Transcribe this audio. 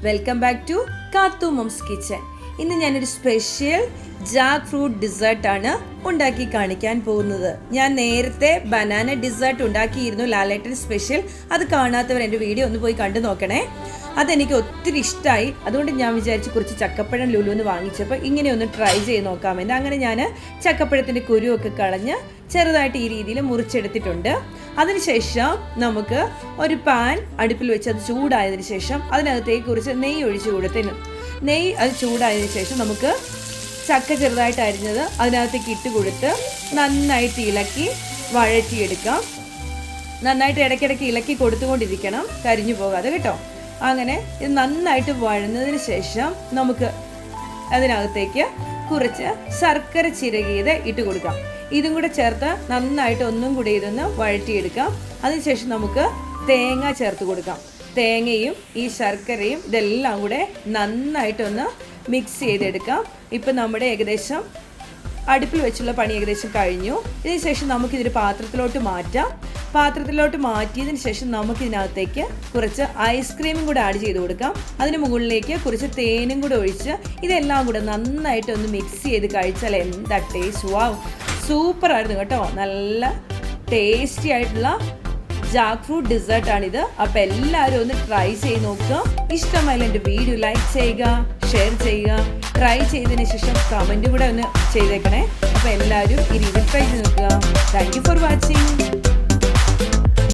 Welcome back to കാത്തു moms kitchen. ഇന്ന് ഞാനൊരു സ്പെഷ്യൽ ജാക്ക് ഫ്രൂട്ട് ഡിസേർട്ടാണ് ഉണ്ടാക്കി കാണിക്കാൻ പോകുന്നത്. ഞാൻ നേരത്തെ ബനാന ഡിസേർട്ട് ഉണ്ടാക്കിയിരുന്നു, ലാലേട്ടൻ സ്പെഷ്യൽ. അത് കാണാത്തവർ എൻ്റെ വീഡിയോ ഒന്ന് പോയി കണ്ടു നോക്കണേ. അതെനിക്ക് ഒത്തിരി ഇഷ്ടമായി. അതുകൊണ്ട് ഞാൻ വിചാരിച്ച് കുറച്ച് ചക്കപ്പഴം ലുലുന്ന് വാങ്ങിച്ചപ്പോൾ ഇങ്ങനെ ഒന്ന് ട്രൈ ചെയ്ത് നോക്കാമെന്ന്. അങ്ങനെ ഞാൻ ചക്കപ്പഴത്തിൻ്റെ കുരുവൊക്കെ കളഞ്ഞ് ചെറുതായിട്ട് ഈ രീതിയിൽ മുറിച്ചെടുത്തിട്ടുണ്ട്. അതിനുശേഷം നമുക്ക് ഒരു പാൻ അടുപ്പിൽ വെച്ച് അത് ചൂടായതിനു ശേഷം അതിനകത്തേക്ക് കുറച്ച് നെയ്യ് ഒഴിച്ച് കൊടുത്തതിന് നെയ്യ് അത് ചൂടായതിനു ശേഷം നമുക്ക് ചക്ക ചെറുതായിട്ട് അരിഞ്ഞത് അതിനകത്തേക്ക് ഇട്ട് കൊടുത്ത് നന്നായിട്ട് ഇളക്കി വഴറ്റിയെടുക്കാം. നന്നായിട്ട് ഇടയ്ക്കിടയ്ക്ക് ഇളക്കി കൊടുത്തുകൊണ്ടിരിക്കണം, കരിഞ്ഞു പോകാതെ കേട്ടോ. അങ്ങനെ ഇത് നന്നായിട്ട് വഴന്നതിന് ശേഷം നമുക്ക് അതിനകത്തേക്ക് കുറച്ച് ശർക്കര ചിരകിയത് ഇട്ട് കൊടുക്കാം. ഇതും കൂടെ ചേർത്ത് നന്നായിട്ട് ഒന്നും കൂടി ഇതൊന്ന് വഴറ്റിയെടുക്കാം. അതിനുശേഷം നമുക്ക് തേങ്ങ ചേർത്ത് കൊടുക്കാം. തേങ്ങയും ഈ ശർക്കരയും ഇതെല്ലാം കൂടെ നന്നായിട്ടൊന്ന് മിക്സ് ചെയ്തെടുക്കാം. ഇപ്പം നമ്മുടെ ഏകദേശം അടുപ്പിൽ വെച്ചുള്ള പണി ഏകദേശം കഴിഞ്ഞു. ഇതിന് ശേഷം നമുക്കിതൊരു പാത്രത്തിലോട്ട് മാറ്റാം. പാത്രത്തിലോട്ട് മാറ്റിയതിന് ശേഷം നമുക്കിതിനകത്തേക്ക് കുറച്ച് ഐസ്ക്രീമും കൂടെ ആഡ് ചെയ്ത് കൊടുക്കാം. അതിന് മുകളിലേക്ക് കുറച്ച് തേനും കൂടെ ഒഴിച്ച് ഇതെല്ലാം കൂടെ നന്നായിട്ടൊന്ന് മിക്സ് ചെയ്ത് കഴിച്ചാൽ എന്താ ടേസ്റ്റ്! വാവ്, സൂപ്പറായിരുന്നു കേട്ടോ. നല്ല ടേസ്റ്റി ആയിട്ടുള്ള ജാക്ക് ഫ്രൂട്ട് ഡിസേർട്ടാണിത്. അപ്പോൾ എല്ലാവരും ഒന്ന് ട്രൈ ചെയ്ത് നോക്കുക. ഇഷ്ടമായാലും എൻ്റെ വീഡിയോ ലൈക്ക് ചെയ്യുക, ഷെയർ ചെയ്യുക. ട്രൈ ചെയ്തതിന് ശേഷം കമൻറ്റും കൂടെ ഒന്ന് ചെയ്തേക്കണേ. അപ്പോൾ എല്ലാവരും ഈ രീതിയിൽ ട്രൈ ചെയ്ത് നോക്കുക. Thank you for watching.